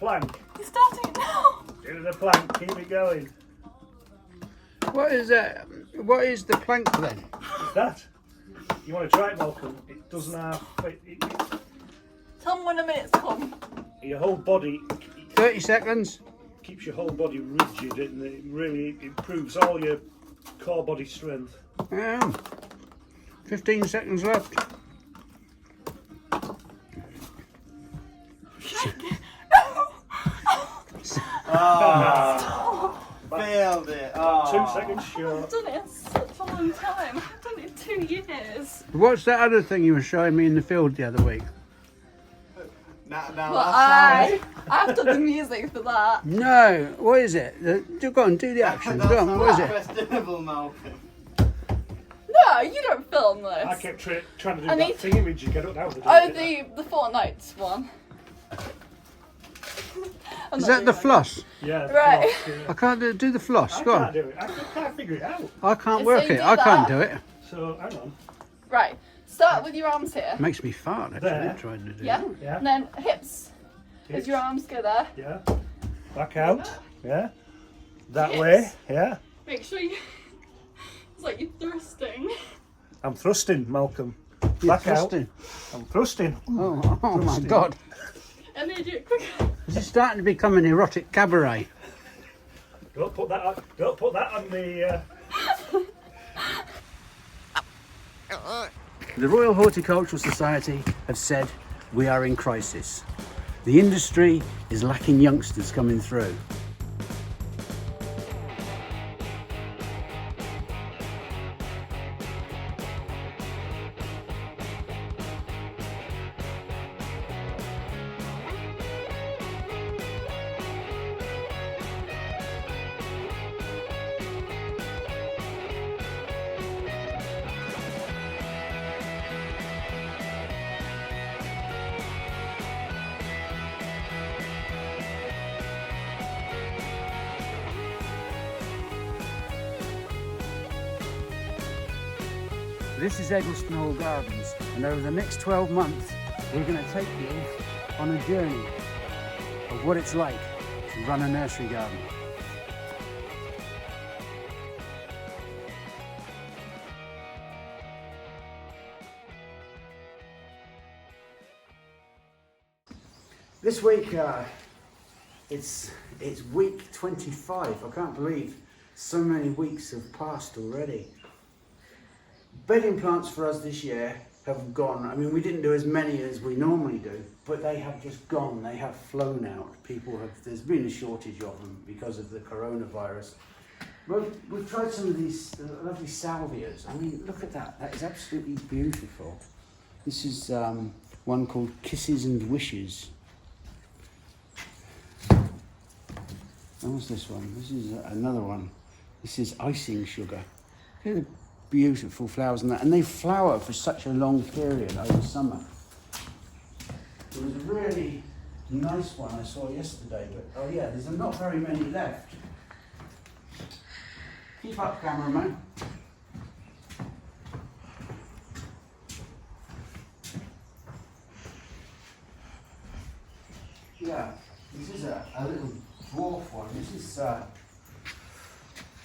plank. You're starting it now. Do the plank. Keep it going. What is that? What is the plank then? What's that? You want to try it, Malcolm? It doesn't have... Tell me when a minute's come. Your whole body... 30 seconds. Keeps your whole body rigid and it really improves all your core body strength. 15 seconds left. Failed it. 2 seconds short. I've done it in such a long time. I've done it in 2 years. What's that other thing you were showing me in the field the other week? Now Well, I've done the music for that. No, what is it? Go on, do the action. Go on, what is it? Festival, Malcolm. No, you don't film this. I kept trying to do I that need- thing image. You get up now. Oh, the Fortnite one. I'm Is not that the doing floss? Yeah. Right. Floss, yeah. I can't do the floss. I Go can't on. do it. I can't figure it out. I can't So work you it. do I can't that. do it. So, hang on. Right. Start with your arms here. Makes me fart actually There. trying to do Yeah. it. Yeah. And then hips. As your arms go there. Yeah. Back out. Yeah. That Hips. way. Yeah. Make sure you. It's like you're thrusting. I'm thrusting, Malcolm. You're Back out. thrusting. I'm thrusting. Oh my Thrusting. God. And then do it quicker. Is it starting to become an erotic cabaret? Don't put that on. Don't put that on the. The Royal Horticultural Society have said we are in crisis. The industry is lacking youngsters coming through. This is Eggleston Hall Gardens, and over the next 12 months we're going to take you on a journey of what it's like to run a nursery garden. This week it's week 25. I can't believe so many weeks have passed already. Bedding plants for us this year have gone. I mean, we didn't do as many as we normally do, but they have just gone. They have flown out. There's been a shortage of them because of the coronavirus. We've tried some of these lovely salvias. I mean, look at that. That is absolutely beautiful. This is one called Kisses and Wishes. And what's this one? This is another one. This is Icing Sugar. Look at the beautiful flowers and that, and they flower for such a long period over summer. There was a really nice one I saw yesterday, but oh yeah, there's not very many left. Keep up, cameraman. Yeah, this is a little dwarf one. This is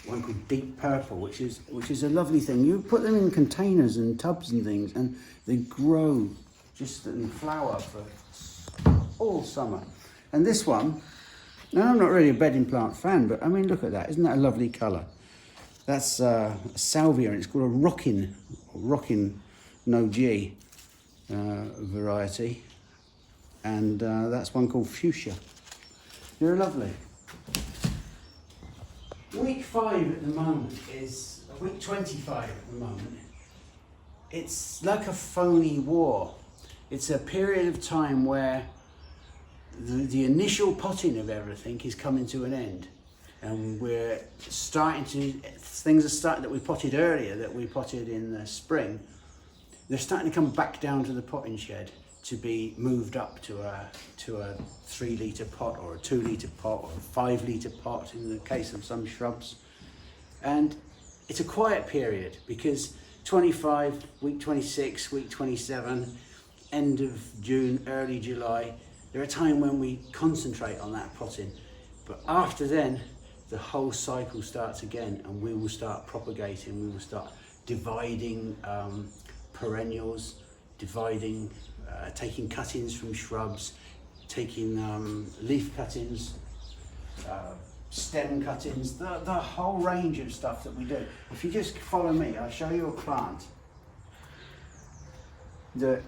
one called Deep Purple, which is a lovely thing. You put them in containers and tubs and things, and they grow just and flower for all summer. And this one, now I'm not really a bedding plant fan, but I mean, look at that. Isn't that a lovely colour? That's a salvia, and it's called a rockin' no G variety. And that's one called Fuchsia. They're lovely. Week 5 at the moment is week 25 at the moment. It's like a phony war. It's a period of time where the initial potting of everything is coming to an end, and we're starting to, things are starting that we potted earlier, that we potted in the spring, they're starting to come back down to the potting shed to be moved up to a 3 litre pot or a 2 litre pot or a 5 litre pot in the case of some shrubs. And it's a quiet period because 25, week 26, week 27, end of June, early July, There are times when we concentrate on that potting, but after then, the whole cycle starts again, and we will start propagating. We will start dividing perennials, taking cuttings from shrubs, taking leaf cuttings, stem cuttings, the whole range of stuff that we do. If you just follow me, I'll show you a plant that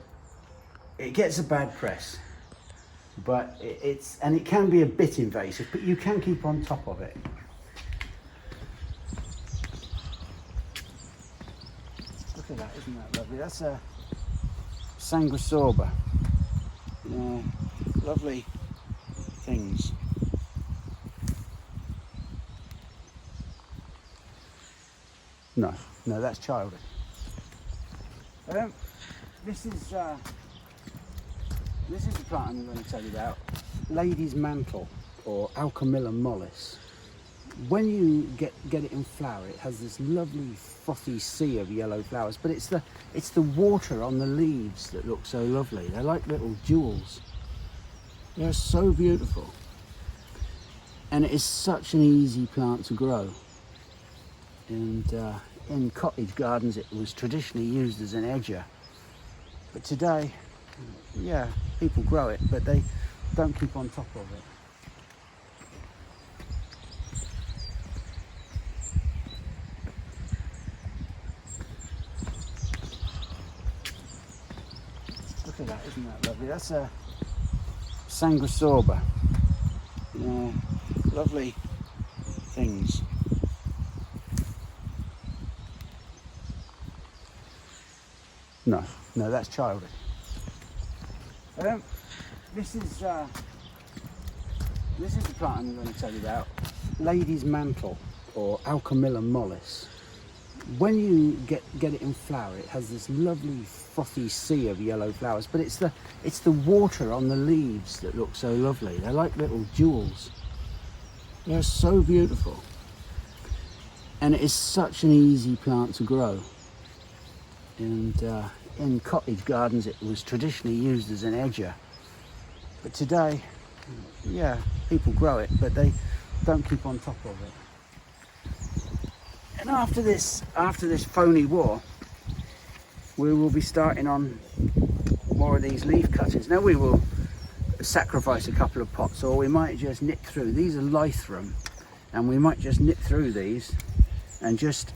it gets a bad press, but it can be a bit invasive, but you can keep on top of it. Look at that, isn't that lovely? That's a sanguisorba. Yeah, lovely things. No, that's childish. This is the plant I'm going to tell you about. Lady's mantle, or Alchemilla mollis. When you get it in flower, it has this lovely frothy sea of yellow flowers, but it's the water on the leaves that look so lovely. They're like little jewels. They're so beautiful. And it is such an easy plant to grow. And in cottage gardens it was traditionally used as an edger. But today, yeah, people grow it, but they don't keep on top of it. Look at that, isn't that lovely? That's a sanguisorba. Yeah, lovely things. No, that's childish. This is the plant I'm going to tell you about. Lady's mantle, or Alchemilla mollis. When you get it in flower, it has this lovely frothy sea of yellow flowers, but it's the water on the leaves that look so lovely. They're like little jewels. They're so beautiful. And it is such an easy plant to grow. And in cottage gardens it was traditionally used as an edger. But today, yeah, people grow it, but they don't keep on top of it. And after this phony war, we will be starting on more of these leaf cuttings. Now we will sacrifice a couple of pots, or we might just nip through. These are lythrum, and we might just nip through these and just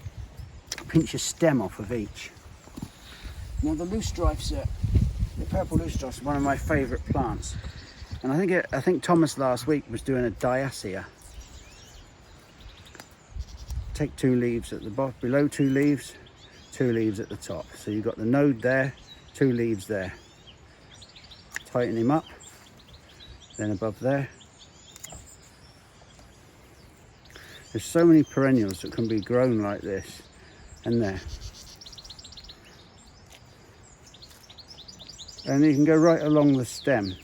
pinch a stem off of each. Now the purple loosestrifes are one of my favourite plants, and I think Thomas last week was doing a diasia. Take 2 leaves at the bottom, below 2 leaves, 2 leaves at the top. So you've got the node there, 2 leaves there. Tighten him up, then above there. There's so many perennials that can be grown like this, and there. And you can go right along the stem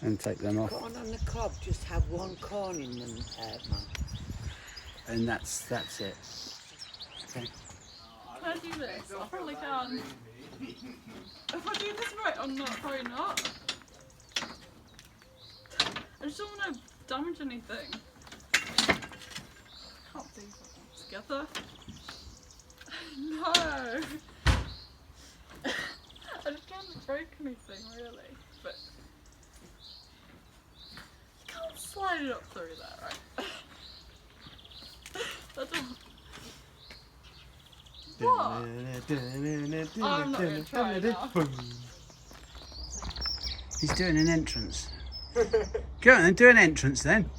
and take them off. Corn on the cob just have one corn in them, man. And that's it. Okay. Can I do this? I probably can. If I do this right or not, probably not. I just don't want to damage anything. Can't do something together. No! I just don't want to break anything, really. But you can't slide it up through there, right? That don't. What? I'm not going to try now. He's doing an entrance. Go on then, do an entrance then.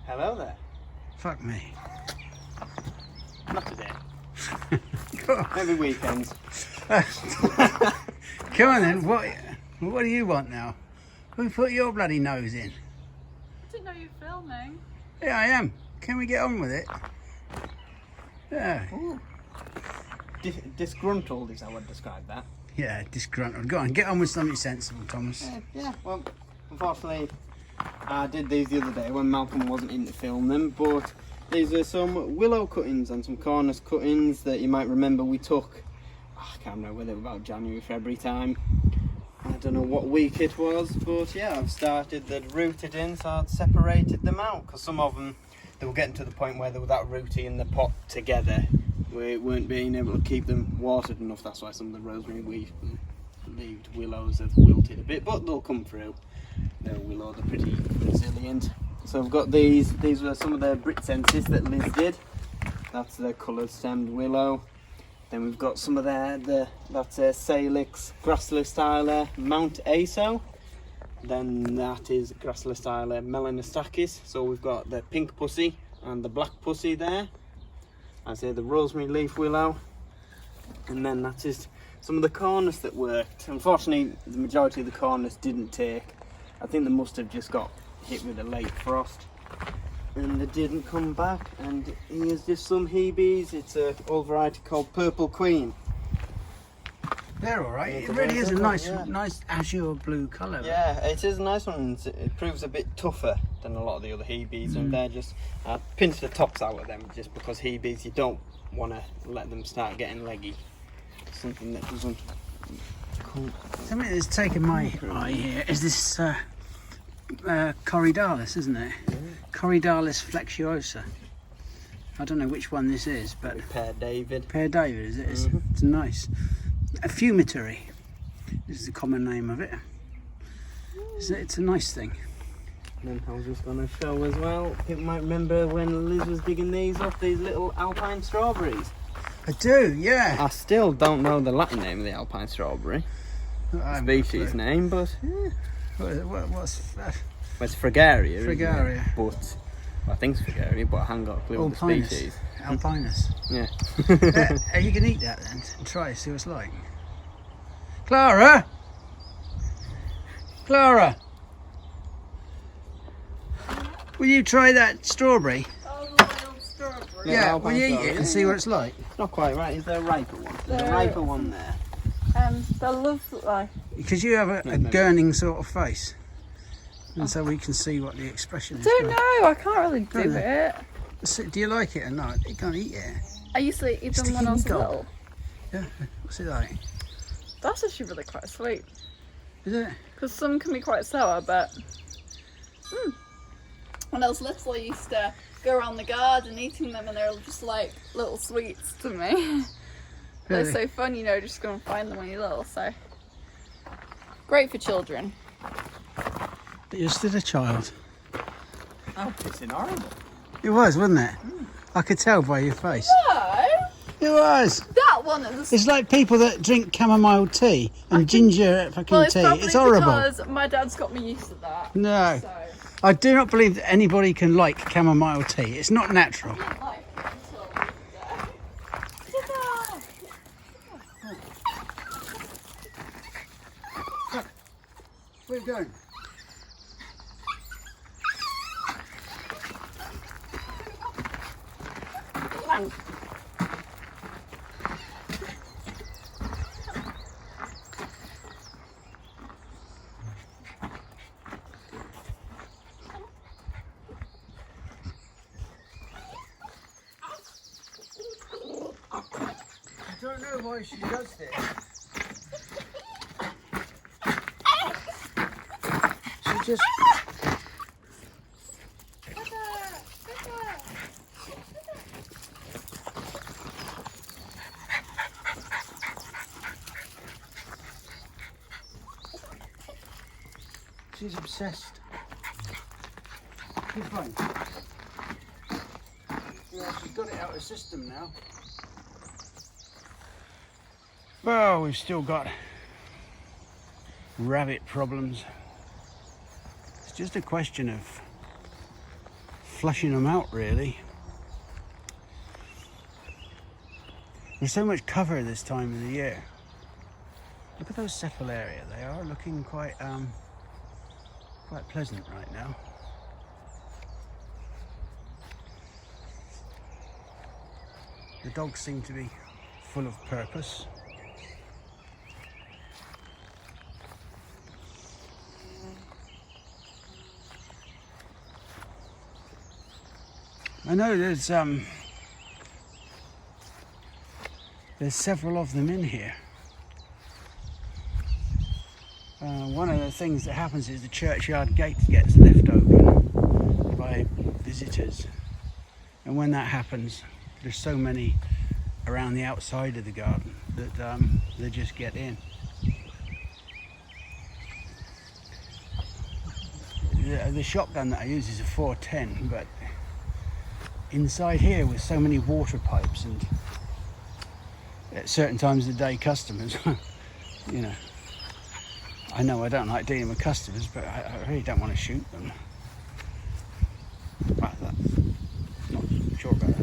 Hello there. Fuck me. Not today. Go on. Maybe weekends. Come on then, what do you want now? Who put your bloody nose in? I didn't know you were filming. Yeah, I am. Can we get on with it? Yeah. Ooh. Disgruntled is how I'd describe that. Yeah, disgruntled. Go on, get on with something sensible, Thomas. Yeah, well, unfortunately, I did these the other day when Malcolm wasn't in to film them, but these are some willow cuttings and some cornice cuttings that you might remember we took I can't remember whether it was about January, February time. I don't know what week it was, but yeah, I've started, they'd rooted in, so I'd separated them out, because some of them, they were getting to the point where they were that rooty in the pot together, we weren't being able to keep them watered enough. That's why some of the rosemary leaved willows have wilted a bit, but they'll come through. The willows are pretty resilient. So I've got these were some of the Britsensis that Liz did. That's the coloured stemmed willow. Then we've got some of that's Salix, Gracilostyle, Mount Aso. Then that is Gracilostyle Melanostachys. So we've got the pink pussy and the black pussy there. I say the rosemary leaf willow. And then that is some of the cornus that worked. Unfortunately, the majority of the cornus didn't take. I think they must have just got hit with a late frost. And they didn't come back. And here's just some Hebes. It's an old variety called Purple Queen. They're all right. Yeah, It really is a nice, yeah. nice azure blue colour. Yeah, it is a nice one. It proves a bit tougher than a lot of the other Hebes, and they're just pinch the tops out of them just because Hebes, you don't want to let them start getting leggy. Something that doesn't. Something that's taken my eye here is this Corridalis, isn't it? Yeah. Corridalis flexuosa. I don't know which one this is, but Pear David. Pear David, is it? It's nice. A fumitory is the common name of it. It's a nice thing. And then I was just going to show as well. People might remember when Liz was digging these up, these little alpine strawberries. I do, yeah. I still don't know the Latin name of the alpine strawberry, species name, but yeah. What's Well, it's Fragaria. isn't it? Fragaria. But I think it's Fragaria, but I haven't got a clue what the Alpinus. species. Alpinus. Yeah. You can eat that then and try see what it's like. Clara! Clara! Will you try that strawberry? Oh, the wild strawberry. Yeah, will alpine you eat strawberry, it and see what it's like? It's not quite right. Is there a riper one? There's a riper one there. They're lovely. Because you have a gurning sort of face. And so we can see what the expression is. Don't know, I can't really do Don't know. it. So, do you like it or not? You can't eat it. I used to eat them Sticky when I was dog. little. Yeah, what's it like? That's actually really quite sweet. Is it? Because some can be quite sour, but... When I was little, I used to go around the garden eating them, and they were just like little sweets to me. They're Really? so fun, you know, just go and find them when you're little, so... Great for children. But you're still a child. Oh, it's horrible. It was, wasn't it? I could tell by your face. No! It was. That one is... It's like people that drink chamomile tea and ginger fucking Well, it's tea. probably It's horrible. because my dad's got me used to that. No. So... I do not believe that anybody can like chamomile tea. It's not natural. I didn't like it until the other day. Where are you going? I don't know why she does this. She just... She's obsessed. She's fine. Yeah, she's got it out of the system now. Well, we've still got rabbit problems. It's just a question of flushing them out, really. There's so much cover this time of the year. Look at those cephalaria. They are looking quite pleasant right now. The dogs seem to be full of purpose. I know there's There's several of them in here. One of the things that happens is the churchyard gate gets left open by visitors, and when that happens, there's so many around the outside of the garden that they just get in. The shotgun that I use is a 410, but inside here with so many water pipes and at certain times of the day customers, you know I don't like dealing with customers, but I really don't want to shoot them. Right, not sure about that.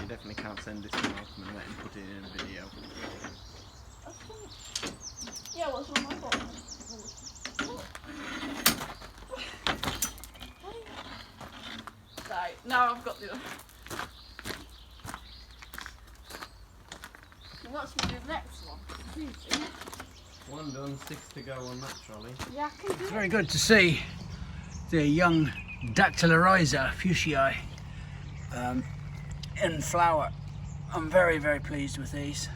Definitely can't send this to Hockham and let him put it in a video. Yeah, what's on my phone? Right, now I've got the other. What's the next one? One done, 6 to go on that trolley. Yeah, I can do It's very good to see the young Dactylorhiza fuchsiae in flower. I'm very, very pleased with these.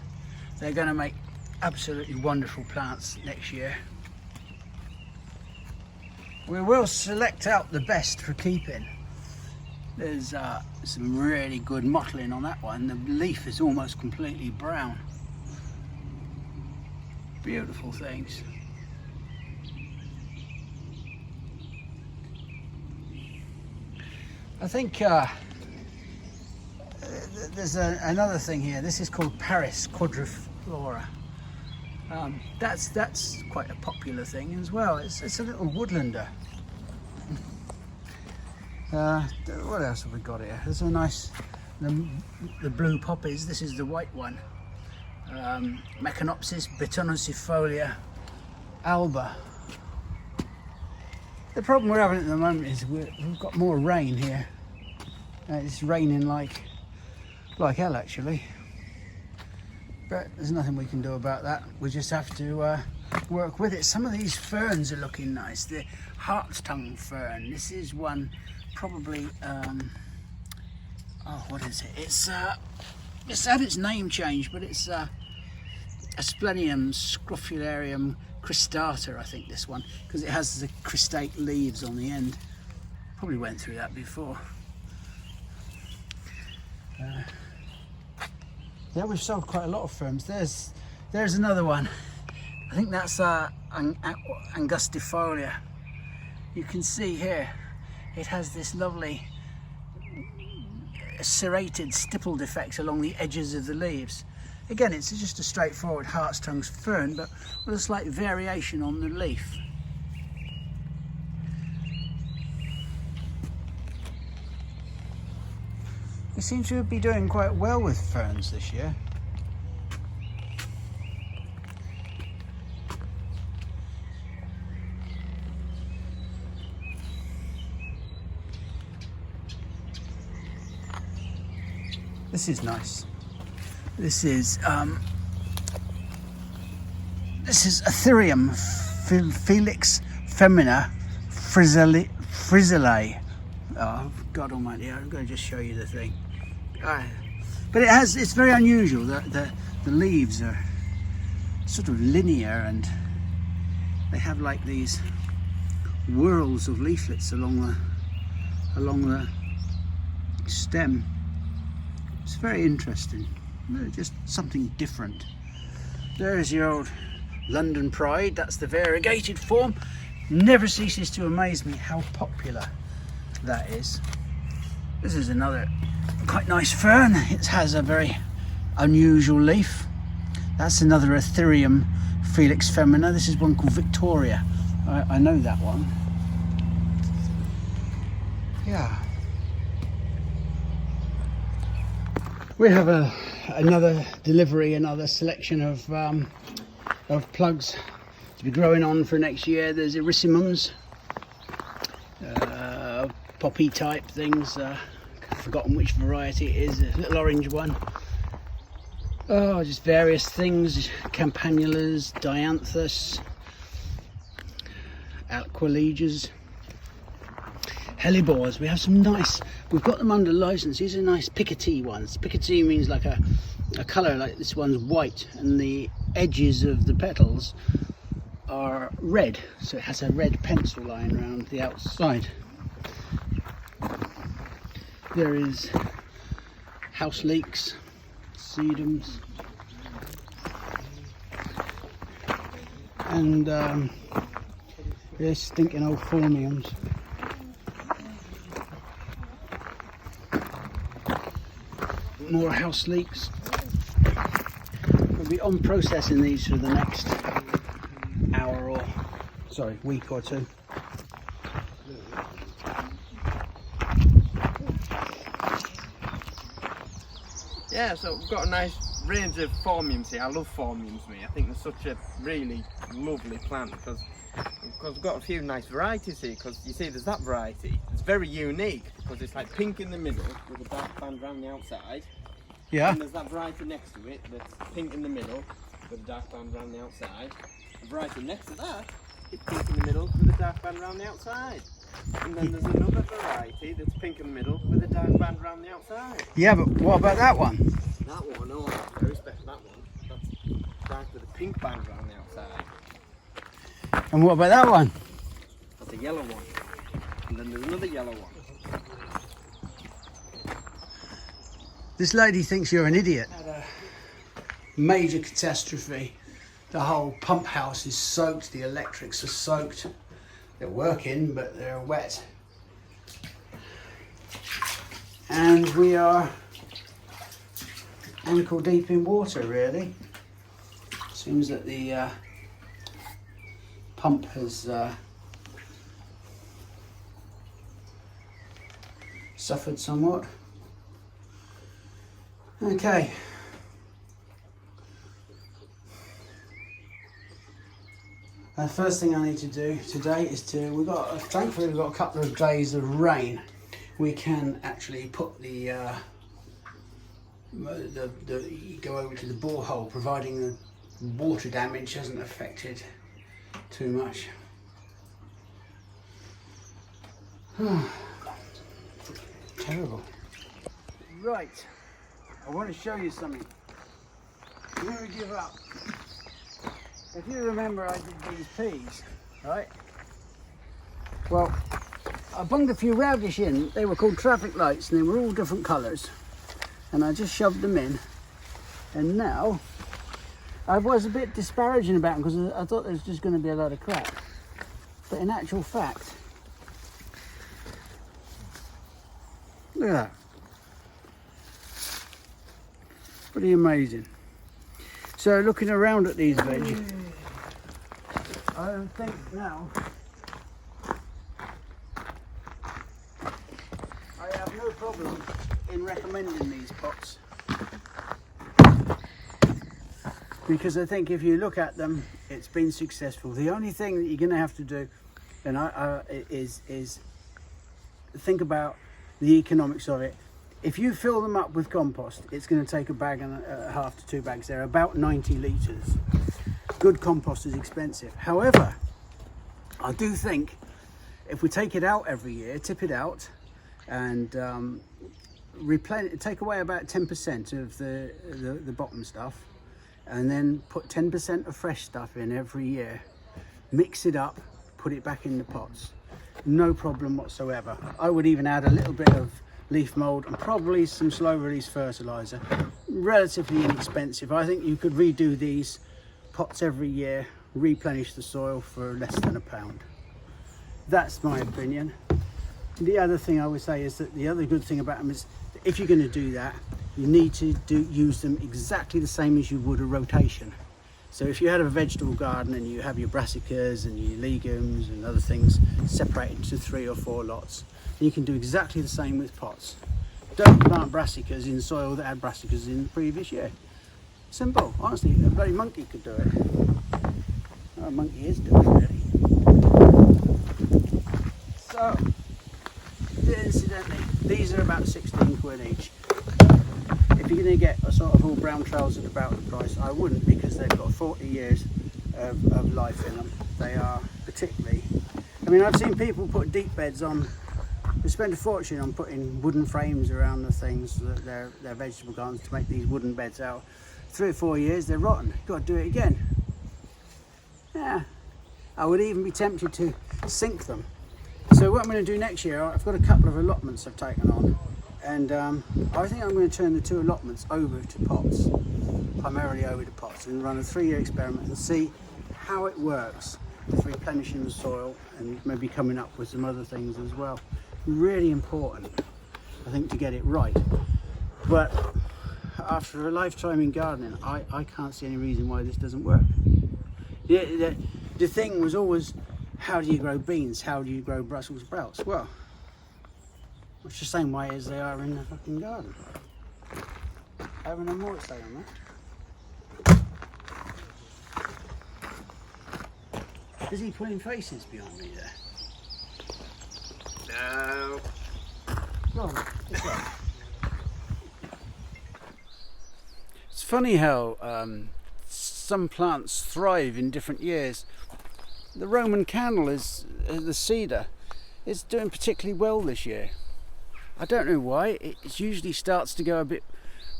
They're going to make absolutely wonderful plants next year. We will select out the best for keeping. There's some really good mottling on that one. The leaf is almost completely brown. Beautiful things. I think there's another thing here. This is called Paris quadriflora. That's quite a popular thing as well. It's a little woodlander. What else have we got here? There's a nice the blue poppies. This is the white one. Mecanopsis bitonicifolia alba. The problem we're having at the moment is we've got more rain here. It's raining like hell actually, but there's nothing we can do about that. We just have to work with it. Some of these ferns are looking nice. The hart's tongue fern. This is one probably oh, what is it? It's had its name changed, but it's Asplenium scrofularium cristata, I think, this one, because it has the cristate leaves on the end. Probably went through that before. Yeah, we've sold quite a lot of ferns. There's another one. I think that's angustifolia. You can see here it has this lovely serrated stipple defects along the edges of the leaves. Again, it's just a straightforward hart's tongue fern, but with a slight variation on the leaf. We seem to be doing quite well with ferns this year. This is nice. This is Ethereum Felix Femina Frizzolae. Oh, God Almighty! I'm going to just show you the thing. But it's very unusual. The leaves are sort of linear, and they have like these whorls of leaflets along the stem. It's very interesting. Just something different. There's your old London Pride. That's the variegated form. Never ceases to amaze me how popular that is. This is another quite nice fern. It has a very unusual leaf. That's another Ethereum Felix Femina. This is one called Victoria. I know that one. Yeah. We have a another delivery, another selection of plugs to be growing on for next year. There's irreverents, poppy type things. I've forgotten which variety it is. A little orange one. Oh, just various things. Campanulas, dianthus, aqualegias, hellebores. We have some nice, we've got them under license. These are nice picotee ones. Picotee means like a colour, like this one's white, and the edges of the petals are red, so it has a red pencil line around the outside. There is houseleeks, sedums, and there's stinking old phormiums. More houseleeks. We'll be on processing these for the next week or two. Yeah, so we've got a nice range of phormiums here. I love phormiums, me. I think they're such a really lovely plant because we've got a few nice varieties here. Because you see, there's that variety. It's very unique because it's like pink in the middle with a dark band around the outside. Yeah. And there's that variety next to it that's pink in the middle with a dark band around the outside. The variety next to that is pink in the middle with a dark band around the outside. And then there's another variety that's pink in the middle with a dark band around the outside. Yeah, but what about that one? That one, oh, that's very special, that one. That's dark with a pink band around the outside. And what about that one? That's a yellow one. And then there's another yellow one. This lady thinks you're an idiot. Had a major catastrophe. The whole pump house is soaked, the electrics are soaked. They're working, but they're wet. And we are ankle deep in water, really. Seems that the pump has suffered somewhat. Okay. The first thing I need to do today is thankfully we've got a couple of days of rain. We can actually put the go over to the borehole, providing the water damage hasn't affected too much. Terrible. Right, I want to show you something. Never give up. If you remember, I did these peas, right? Well, I bunged a few radish in. They were called traffic lights and they were all different colours. And I just shoved them in. And now, I was a bit disparaging about them because I thought there was just going to be a lot of crap. But in actual fact, look at that. Pretty amazing. So looking around at these veg, I don't think now I have no problem in recommending these pots, because I think if you look at them, it's been successful. The only thing that you're going to have to do, and is think about the economics of it. If you fill them up with compost, it's going to take a bag and a half to 2 bags. They're about 90 litres. Good compost is expensive. However, I do think if we take it out every year, tip it out, and take away about 10% of the bottom stuff, and then put 10% of fresh stuff in every year, mix it up, put it back in the pots. No problem whatsoever. I would even add a little bit of leaf mould and probably some slow release fertiliser. Relatively inexpensive. I think you could redo these pots every year, replenish the soil for less than £1. That's my opinion. The other thing I would say is that the other good thing about them is if you're going to do that, you need to use them exactly the same as you would a rotation. So if you had a vegetable garden and you have your brassicas and your legumes and other things separated into 3 or 4 lots, you can do exactly the same with pots. Don't plant brassicas in soil that had brassicas in the previous year. Simple. Honestly, a bloody monkey could do it. Oh, a monkey is doing it, really. So, incidentally, these are about 16 quid each. If you're going to get a sort of all brown trowels at about the price, I wouldn't, because they've got 40 years of life in them. They are particularly, I mean, I've seen people put deep beds on. They spend a fortune on putting wooden frames around the things, their vegetable gardens, to make these wooden beds out. 3 or 4 years, they're rotten. You've got to do it again. Yeah, I would even be tempted to sink them. So what I'm going to do next year, I've got a couple of allotments I've taken on, and I think I'm going to turn the 2 allotments over to pots, primarily over to pots, and run a 3-year experiment and see how it works with replenishing the soil and maybe coming up with some other things as well. Really important, I think, to get it right. But after a lifetime in gardening, I can't see any reason why this doesn't work. The thing was always, how do you grow beans? How do you grow Brussels sprouts? Well, it's the same way as they are in the fucking garden. I have no more to say on that. Is he pulling faces behind me there? No. Right, it's right. It's funny how some plants thrive in different years. The Roman candle is the cedar. It's doing particularly well this year. I don't know why. It usually starts to go a bit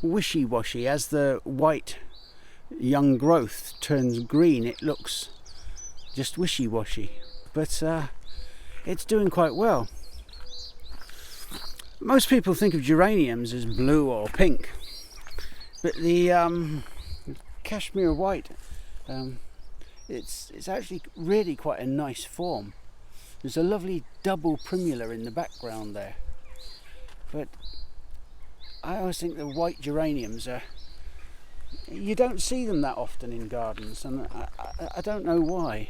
wishy-washy as the white young growth turns green. It looks just wishy-washy, but it's doing quite well. Most people think of geraniums as blue or pink, but the cashmere white, it's actually really quite a nice form. There's a lovely double primula in the background there, but I always think the white geraniums are, you don't see them that often in gardens, and I don't know why.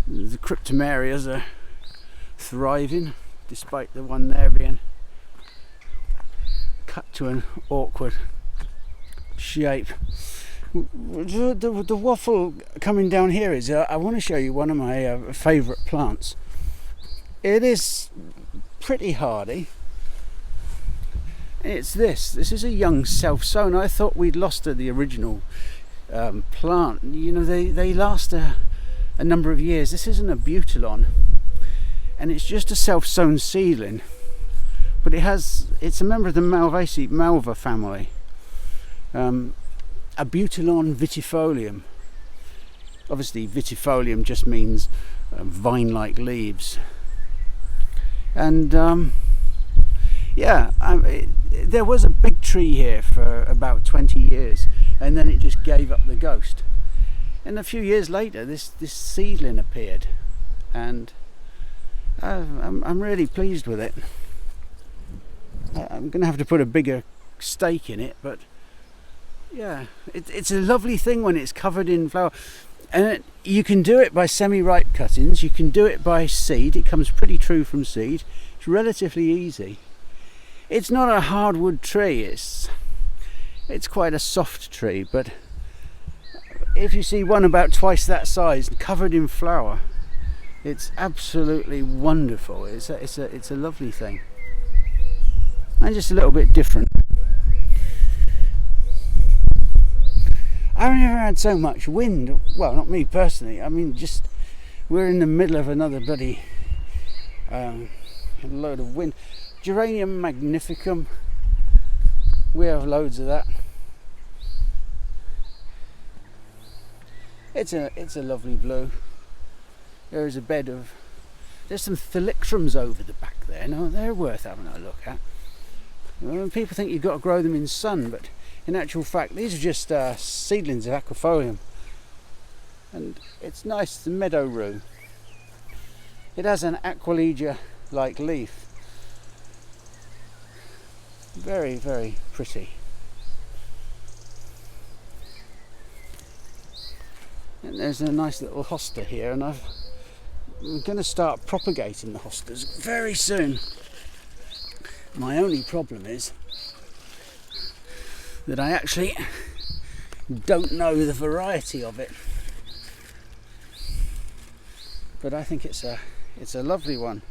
The cryptomerias are thriving, despite the one there being cut to an awkward shape. The waffle coming down here is, I want to show you one of my favourite plants. It is pretty hardy. It's this is a young self-sown. I thought we'd lost the original plant. You know, they last a number of years. This isn't a butylon, and it's just a self-sown seedling, but it's a member of the Malva family. A butylon vitifolium. Obviously vitifolium just means vine-like leaves, and there was a big tree here for about 20 years, and then it just gave up the ghost. And a few years later, this seedling appeared, and I'm really pleased with it. I'm going to have to put a bigger stake in it, but yeah, it's a lovely thing when it's covered in flower. And you can do it by semi-ripe cuttings, you can do it by seed. It comes pretty true from seed. It's relatively easy. It's not a hardwood tree, it's quite a soft tree, but if you see one about twice that size covered in flower, it's absolutely wonderful. It's a lovely thing, and just a little bit different. I've never had so much wind. Well, not me personally. I mean, just we're in the middle of another bloody load of wind. Geranium magnificum. We have loads of that. It's a lovely blue. There is a bed of. There's some thalictrums over the back there. Now they're worth having a look at. Well, people think you've got to grow them in sun, but in actual fact, these are just seedlings of aquifolium, and it's nice. The meadow rue. It has an aquilegia-like leaf. Very, very pretty. And there's a nice little hosta here, and I've I'm going to start propagating the hostas very soon. My only problem is that I actually don't know the variety of it, but I think it's a lovely one.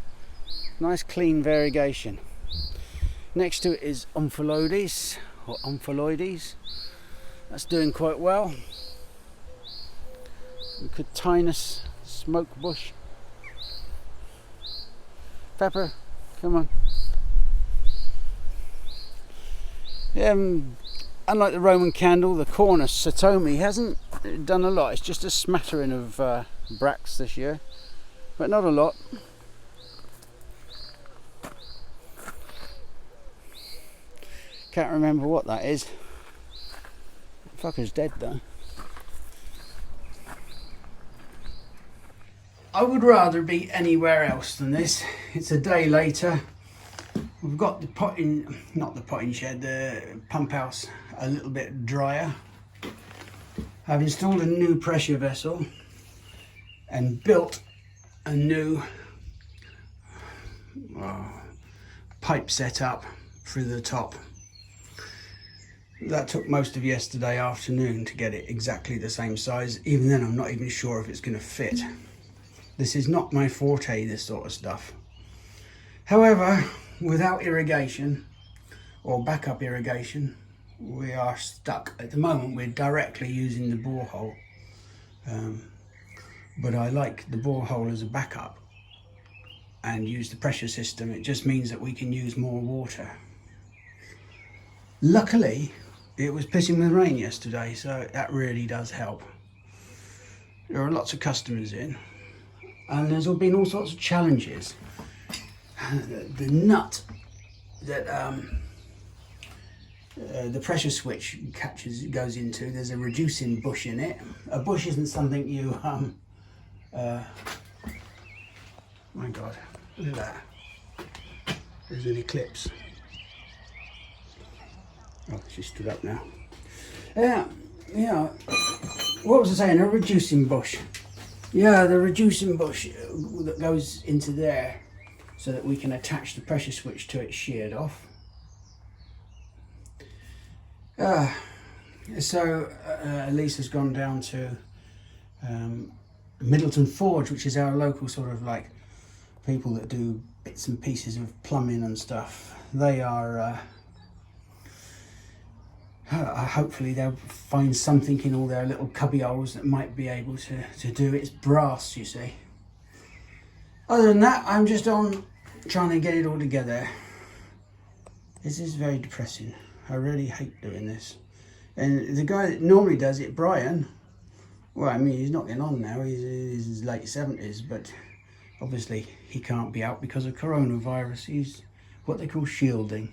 Nice clean variegation. Next to it is Omphalioides or Omphalioides. That's doing quite well. Cotinus smoke bush. Pepper, come on. Unlike the Roman candle, the Cornus Satomi hasn't done a lot. It's just a smattering of bracts this year, but not a lot. Can't remember what that is. Fucker's dead though. I would rather be anywhere else than this. It's a day later. We've got the potting, not the potting shed, the pump house a little bit drier. I've installed a new pressure vessel and built a new pipe setup through the top. That took most of yesterday afternoon to get it exactly the same size. Even then, I'm not even sure if it's going to fit. This is not my forte, this sort of stuff. However, without irrigation or backup irrigation, we are stuck. At the moment, we're directly using the borehole. But I like the borehole as a backup and use the pressure system. It just means that we can use more water. Luckily, it was pissing with rain yesterday, so that really does help. There are lots of customers in, and there's been all sorts of challenges. The nut that the pressure switch goes into, there's a reducing bush in it. A bush isn't something you my God, look at that. There's an eclipse. Oh, she stood up now. Yeah. What was I saying? A reducing bush. Yeah, the reducing bush that goes into there so that we can attach the pressure switch to it sheared off. So Lisa's gone down to Middleton Forge, which is our local sort of like people that do bits and pieces of plumbing and stuff. They are hopefully they'll find something in all their little cubby holes that might be able to do. It's brass, you see. Other than that, I'm just on trying to get it all together. This is very depressing. I really hate doing this. And the guy that normally does it, Brian, well, I mean, he's not getting on now. He's in his late 70s, but obviously he can't be out because of coronavirus. He's what they call shielding.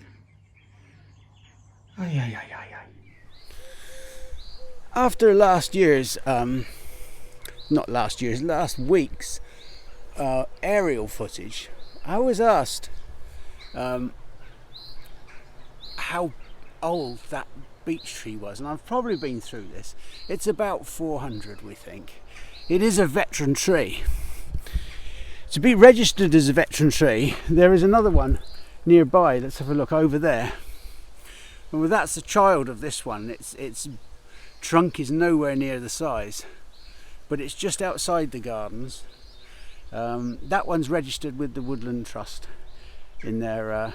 After last week's aerial footage, I was asked how old that beech tree was, and I've probably been through this. It's about 400, we think. It is a veteran tree. To be registered as a veteran tree, there is another one nearby. Let's have a look over there. Well, that's a child of this one. Its trunk is nowhere near the size, but it's just outside the gardens. That one's registered with the Woodland Trust in their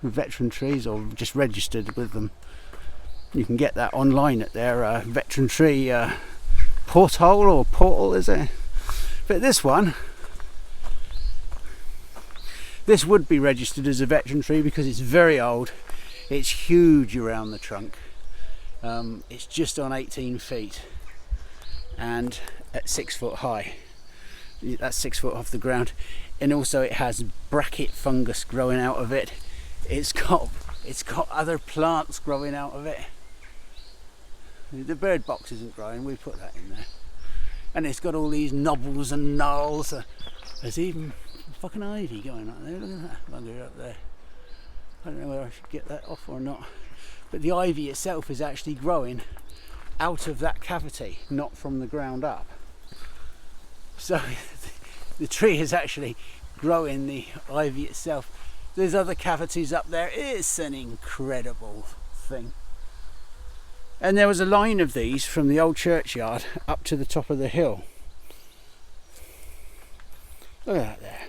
veteran trees, or just registered with them. You can get that online at their veteran tree porthole or portal, is it? But this one, this would be registered as a veteran tree because it's very old. It's huge around the trunk. It's just on 18 feet and at 6 foot high. That's 6 foot off the ground, and also it has bracket fungus growing out of it. It's got other plants growing out of it. The bird box isn't growing, we put that in there. And it's got all these knobbles and gnarls. There's even fucking ivy going up there. Look at that bugger up there. I don't know whether I should get that off or not. But the ivy itself is actually growing out of that cavity, not from the ground up. So the tree is actually growing the ivy itself. There's other cavities up there. It's an incredible thing. And there was a line of these from the old churchyard up to the top of the hill. Look at that there.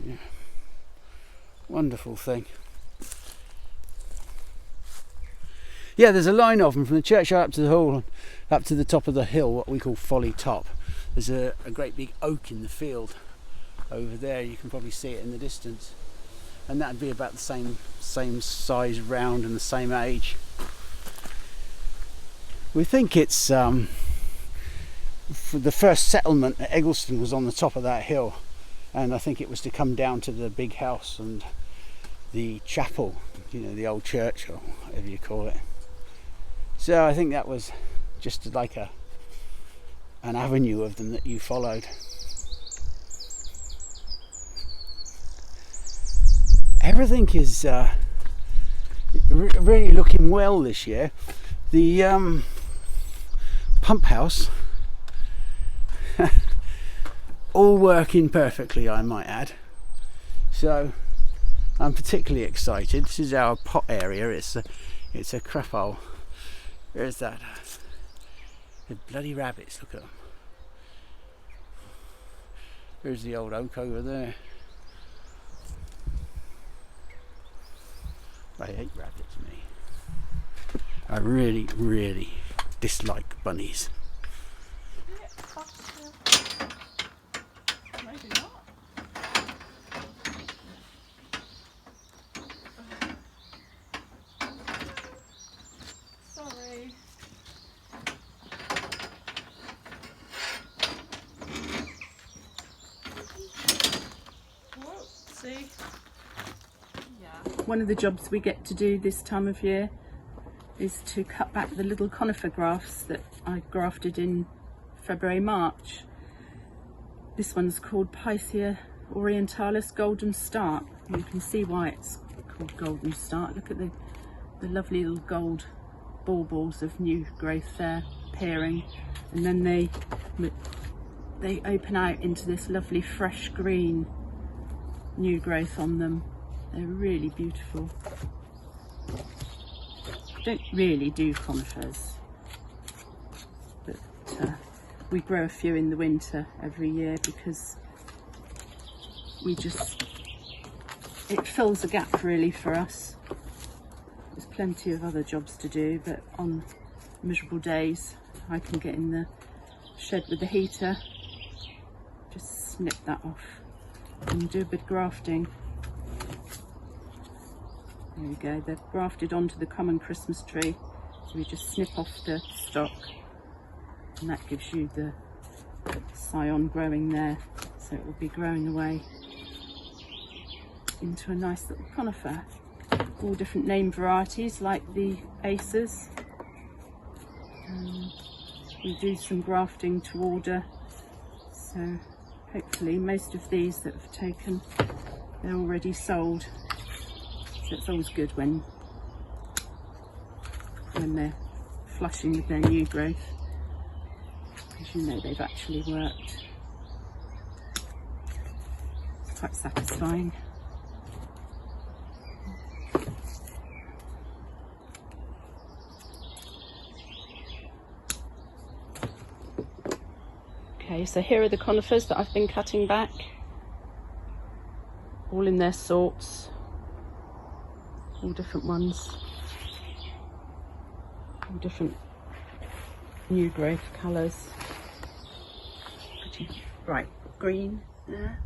Yeah. Wonderful thing. Yeah, there's a line of them from the churchyard up to the hall, up to the top of the hill, what we call Folly Top. There's a great big oak in the field over there. You can probably see it in the distance, and that'd be about the same size round and the same age. We think it's for the first settlement at Eggleston was on the top of that hill, and I think it was to come down to the big house and the chapel, you know, the old church or whatever you call it. So I think that was just like an avenue of them that you followed. Everything is really looking well this year. The pump house, all working perfectly, I might add. So I'm particularly excited. This is our pot area. It's a crap hole. There's that. The bloody rabbits, look at them. There's the old oak over there. I hate rabbits, me. I really, really dislike bunnies. Maybe not. Sorry. Whoopsie. One of the jobs we get to do this time of year is to cut back the little conifer grafts that I grafted in February, March. This one's called Picea orientalis golden start. You can see why it's called golden start. Look at the lovely little gold baubles of new growth there appearing, and then they open out into this lovely fresh green new growth on them. They're really beautiful. I don't really do conifers, but we grow a few in the winter every year because it fills a gap really for us. There's plenty of other jobs to do, but on miserable days I can get in the shed with the heater, just snip that off and do a bit of grafting. There we go, they're grafted onto the common Christmas tree, so we just snip off the stock and that gives you the scion growing there, so it will be growing away into a nice little conifer. All different name varieties like the acers. We do some grafting to order, so hopefully most of these that have taken, they're already sold. So it's always good when they're flushing with their new growth, because you know they've actually worked. It's quite satisfying. Okay, so here are the conifers that I've been cutting back, all in their sorts. All different ones, all different new growth colours. Pretty bright green there.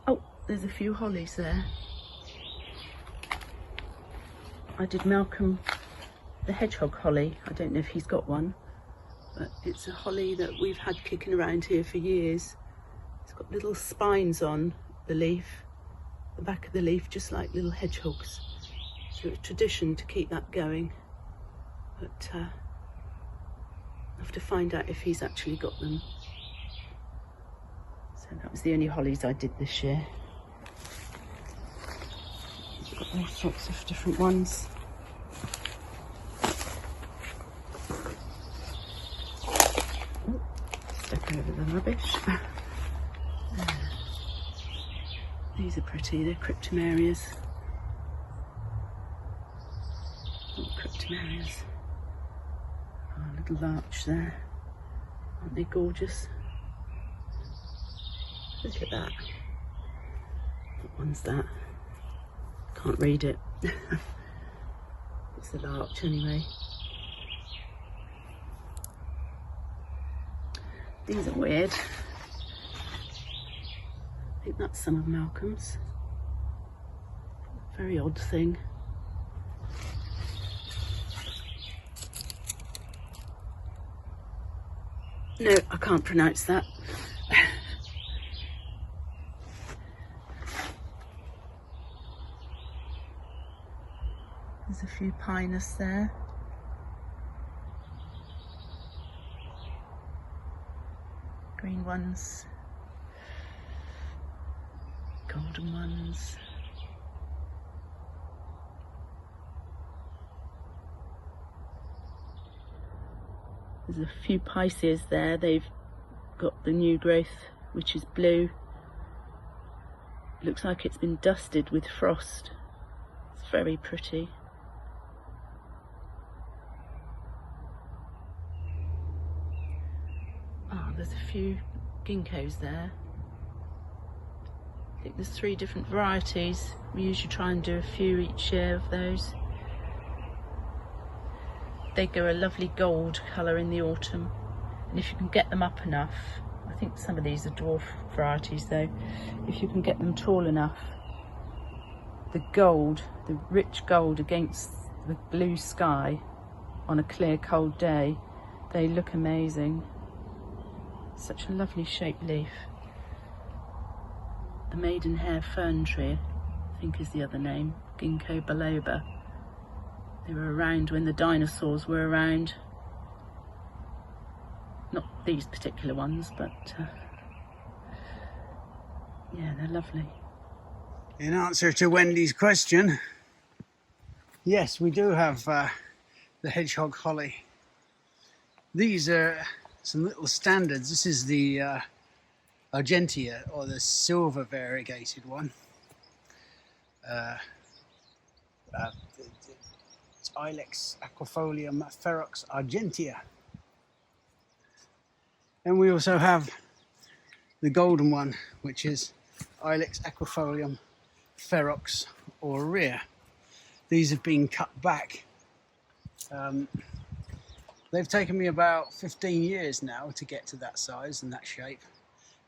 Oh, there's a few hollies there. I did Malcolm the hedgehog holly. I don't know if he's got one, but it's a holly that we've had kicking around here for years. It's got little spines on the leaf, the back of the leaf, just like little hedgehogs. So it's tradition to keep that going, but I have to find out if he's actually got them. So that was the only hollies I did this year. I've got all sorts of different ones. rubbish. These are pretty, they're cryptomerias. Oh, cryptomerias. Oh, a little larch there. Aren't they gorgeous? Look at that. What one's that? Can't read it. It's a larch anyway. These are weird. I think that's some of Malcolm's. Very odd thing. No, I can't pronounce that. There's a few pinus there. Green ones. Golden ones. There's a few Pisces there. They've got the new growth, which is blue. Looks like it's been dusted with frost. It's very pretty. Oh, there's a few ginkgos there. I think there's 3 different varieties. We usually try and do a few each year of those. They go a lovely gold colour in the autumn, and if you can get them up enough, I think some of these are dwarf varieties though, if you can get them tall enough, the gold, the rich gold against the blue sky on a clear cold day, they look amazing. Such a lovely shaped leaf. The maidenhair fern tree, I think is the other name, Ginkgo biloba. They were around when the dinosaurs were around. Not these particular ones, but yeah, they're lovely. In answer to Wendy's question, yes, we do have the hedgehog holly. These are some little standards. This is the Argentea, or the silver variegated one. It's Ilex aquifolium ferox Argentea. And we also have the golden one, which is Ilex aquifolium ferox aurea. These have been cut back. They've taken me about 15 years now to get to that size and that shape.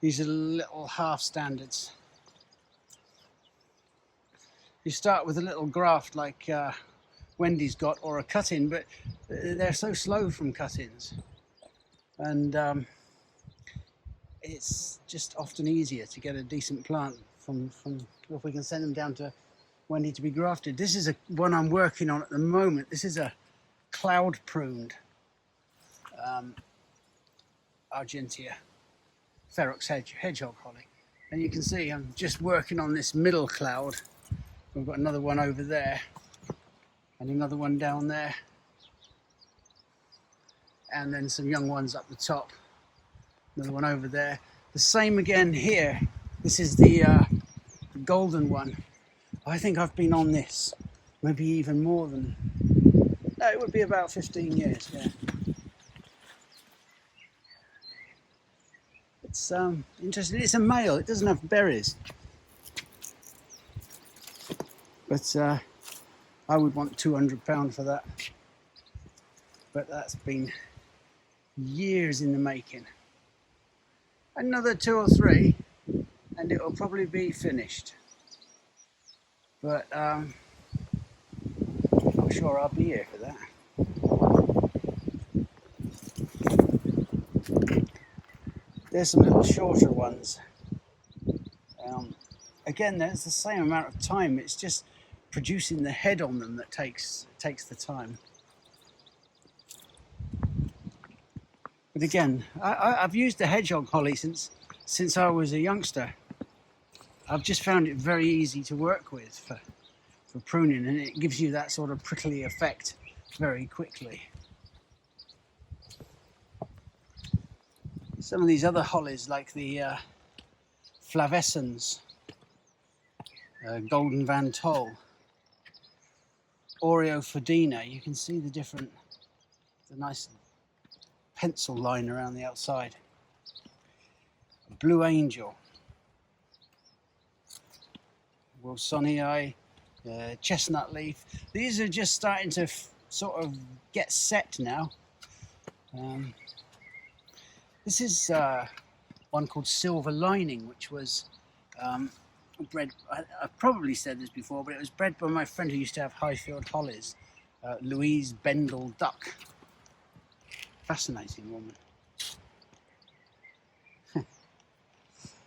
These are little half standards. You start with a little graft like Wendy's got, or a cut-in, but they're so slow from cut-ins, and it's just often easier to get a decent plant from if we can send them down to Wendy to be grafted. This is one I'm working on at the moment. This is a cloud pruned Argentea ferox hedgehog holly, and you can see I'm just working on this middle cloud. We've got another one over there and another one down there, and then some young ones up the top, another one over there. The same again here. This is the golden one. I think I've been on this maybe even more than, no, it would be about 15 years, yeah. It's interesting. It's a male. It doesn't have berries, but I would want £200 for that. But that's been years in the making. Another 2 or 3, and it will probably be finished. But I'm not sure I'll be here for that. There's some little shorter ones. Again, there's the same amount of time. It's just producing the head on them that takes the time. But again, I've used the hedgehog holly since I was a youngster. I've just found it very easy to work with for pruning, and it gives you that sort of prickly effect very quickly. Some of these other hollies, like the flavescens, golden Van Tol, Oreofordina, you can see the nice pencil line around the outside. Blue Angel, Wilsonii, chestnut leaf. These are just starting to sort of get set now. This is one called Silver Lining, which was bred, I've probably said this before, but it was bred by my friend who used to have Highfield Hollies, Louise Bendel Duck. Fascinating woman.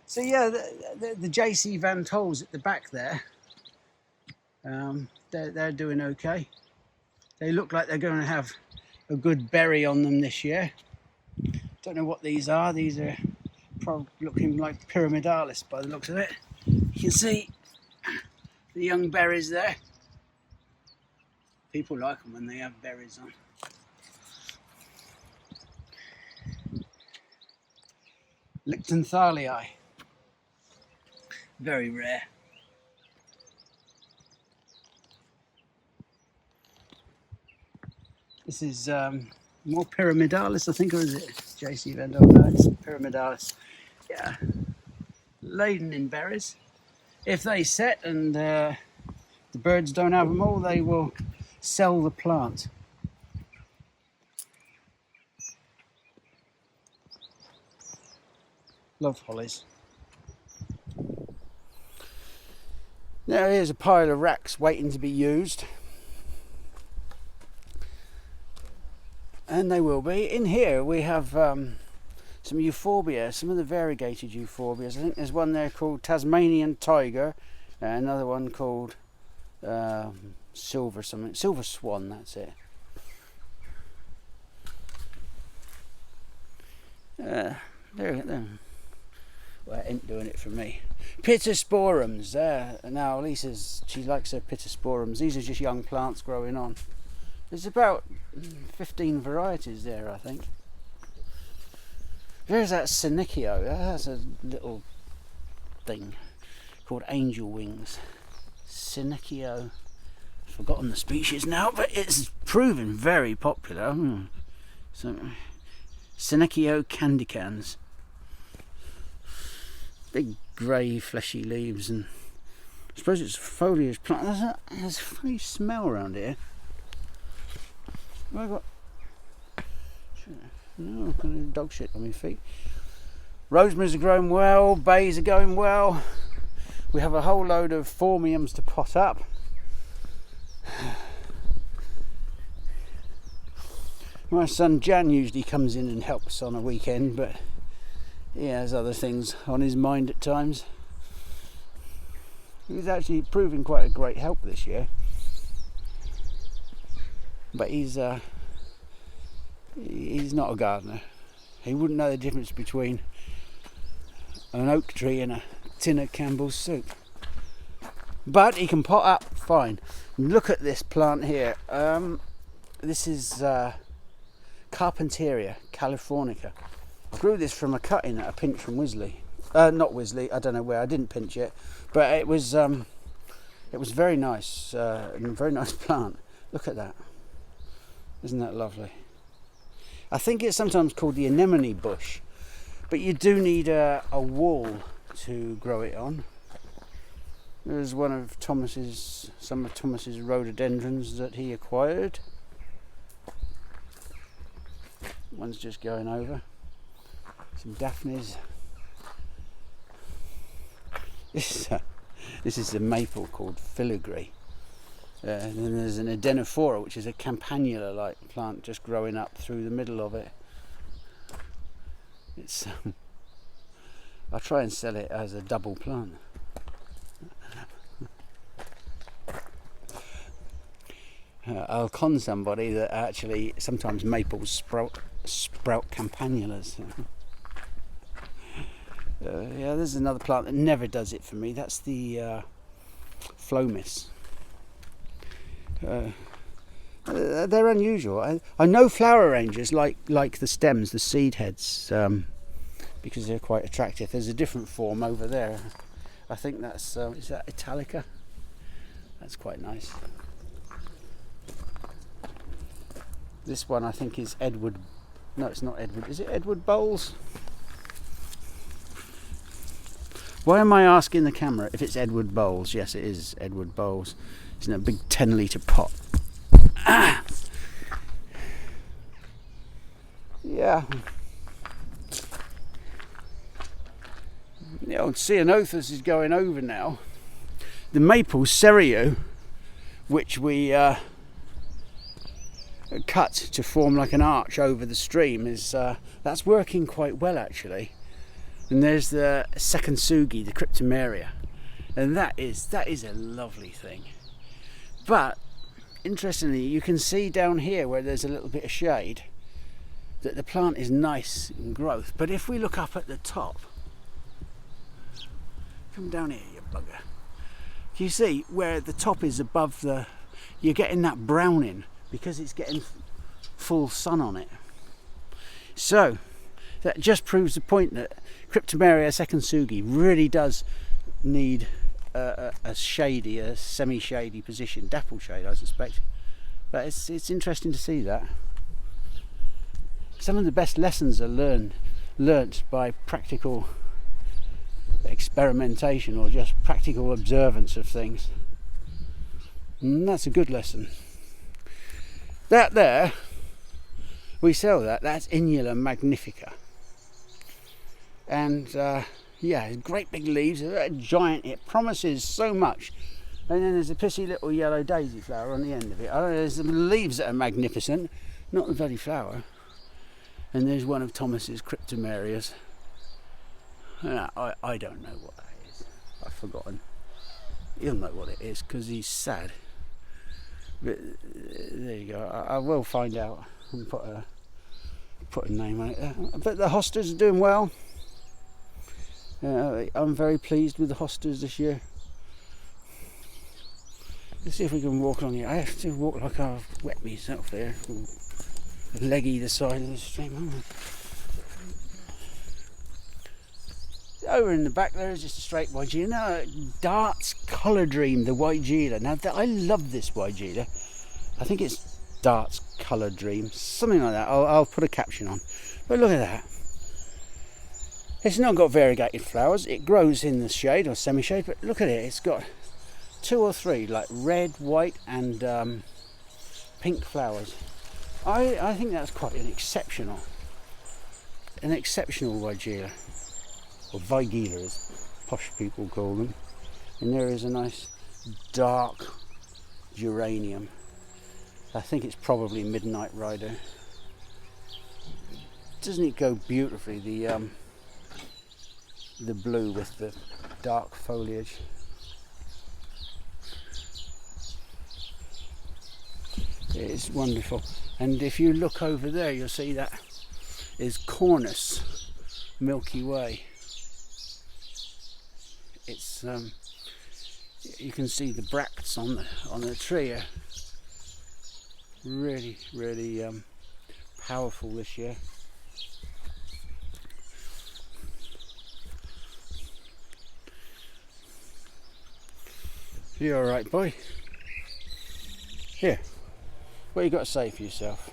So yeah, the JC Van Tols at the back there, they're doing okay. They look like they're going to have a good berry on them this year. Don't know what these are. These are probably looking like pyramidalis by the looks of it. You can see the young berries there. People like them when they have berries on. Lichtenthalii. Very rare. This is more pyramidalis, I think, or is it JC Vendel? No, it's pyramidalis. Yeah, laden in berries. If they set and the birds don't have them all, they will sell the plant. Love hollies. Now here's a pile of racks waiting to be used. And they will be. In here we have some euphorbia, some of the variegated euphorbias. I think there's one there called Tasmanian Tiger, and another one called Silver Swan, that's it. There. Well, it ain't doing it for me. Pittosporums. Now Lisa's, she likes her pittosporums. These are just young plants growing on. There's about 15 varieties there, I think. There's that Senecio. That's a little thing called angel wings. Senecio. I've forgotten the species now, but it's proven very popular. So, Senecio candicans. Big grey fleshy leaves, and I suppose it's a foliage plant. There's a funny smell around here. Have I got no kind of dog shit on my feet? Rosemaries are growing well, bays are going well. We have a whole load of phormiums to pot up. My son Jan usually comes in and helps on a weekend, but he has other things on his mind at times. He's actually proving quite a great help this year. But he's not a gardener. He wouldn't know the difference between an oak tree and a tin of Campbell's soup. But he can pot up fine. Look at this plant here. This is Carpenteria californica. I grew this from a cutting at a pinch from Wisley. Not Wisley, I don't know where, I didn't pinch it. But it was very nice, and a very nice plant. Look at that. Isn't that lovely? I think it's sometimes called the anemone bush, but you do need a wall to grow it on. There's some of Thomas's rhododendrons that he acquired. One's just going over. Some Daphnes. This is a maple called filigree. And then there's an adenophora, which is a campanula-like plant just growing up through the middle of it. It's I'll try and sell it as a double plant. I'll con somebody that actually sometimes maples sprout campanulas. Yeah, there's another plant that never does it for me. That's the Phlomis. They're unusual. I know flower arrangers like the stems, the seed heads, because they're quite attractive. There's a different form over there. I think that's, is that Italica? That's quite nice. This one I think is Edward. No, it's not Edward. Is it Edward Bowles? Why am I asking the camera if it's Edward Bowles? Yes, it is Edward Bowles. It's in a big 10-litre pot. Ah! Yeah. The old Ceanothus is going over now. The maple cerio, which we cut to form like an arch over the stream, is that's working quite well actually. And there's the Sekisugi, the cryptomeria, and that is a lovely thing. But interestingly, you can see down here where there's a little bit of shade that the plant is nice in growth. But if we look up at the top, come down here, you bugger. You see where the top is above the, you're getting that browning because it's getting full sun on it. So that just proves the point that Cryptomeria Sekisugi really does need a shady, a semi-shady position, dapple shade I suspect. But it's interesting to see that. Some of the best lessons are learnt by practical experimentation or just practical observance of things. And that's a good lesson. That there, we sell that, that's Inula magnifica. And yeah, great big leaves, they're giant, it promises so much. And then there's a pissy little yellow daisy flower on the end of it. Oh, there's the leaves that are magnificent, not the bloody flower. And there's one of Thomas's cryptomerias. I don't know what that is. I've forgotten. He'll know what it is because he's sad. But there you go. I will find out and put a name on it. But the hostas are doing well. I'm very pleased with the hostas this year. Let's see if we can walk along here. I have to walk like I've wet myself there. Leggy the side of the stream. Over in the back there is just a straight Weigela. Now, Dart's Colour Dream, the Weigela. Now, I love this Weigela. I think it's Dart's Colour Dream, something like that. I'll put a caption on. But look at that. It's not got variegated flowers. It grows in the shade or semi-shade, but look at it. It's got 2 or 3, like red, white, and pink flowers. I think that's quite an exceptional Weigela. Or Weigela as posh people call them. And there is a nice dark geranium. I think it's probably Midnight Rider. Doesn't it go beautifully, the blue with the dark foliage? It's wonderful. And if you look over there, you'll see that is Cornus Milky Way. It's you can see the bracts on the tree are really powerful this year. You all right, boy? Here, what you got to say for yourself?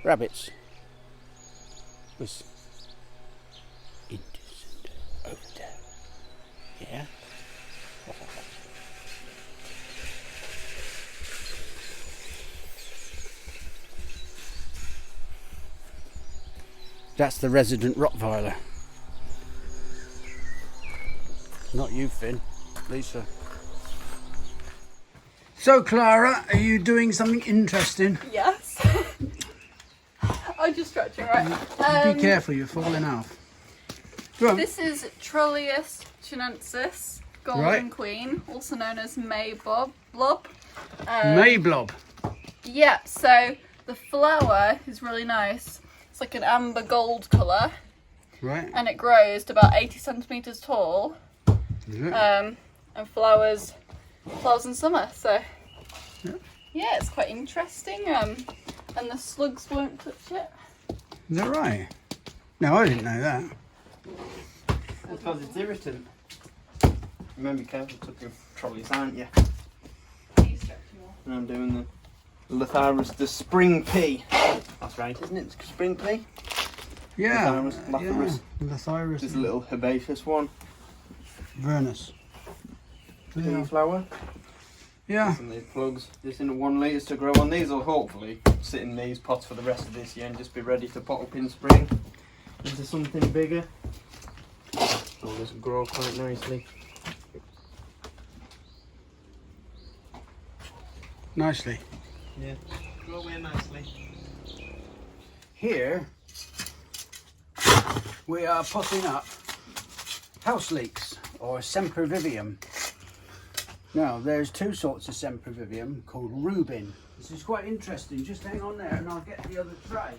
Rabbits was indecent over there. Yeah. That's the resident Rottweiler. Not you, Finn. Lisa. So, Clara, are you doing something interesting? Yes. I'm just stretching, right? Be careful, you're falling off. Go on. This is Trollius chinensis, Golden Queen, also known as May Blob. May Blob. Yeah, so the flower is really nice. It's like an amber gold colour. Right. And it grows to about 80 centimetres tall. And flowers in summer, so yeah, it's quite interesting. And the slugs won't touch it. Is that right? No, I didn't know that. Because it's irritant. Remember, be careful, took your trolleys, aren't you? And I'm doing the Lathyrus, the spring pea. That's right, isn't it? It's spring pea? Yeah. Lathyrus. Lathyrus. This little herbaceous one. Vernus. Pea flower. Yeah. And these plugs, just in 1 litre to grow on. These will hopefully sit in these pots for the rest of this year and just be ready to pot up in spring into something bigger. So this will grow quite nicely. Nicely. Yeah, grow away nicely. Here we are potting up houseleeks or sempervivium. Now there's 2 sorts of sempervivium called Rubin. This is quite interesting. Just hang on there and I'll get the other tray.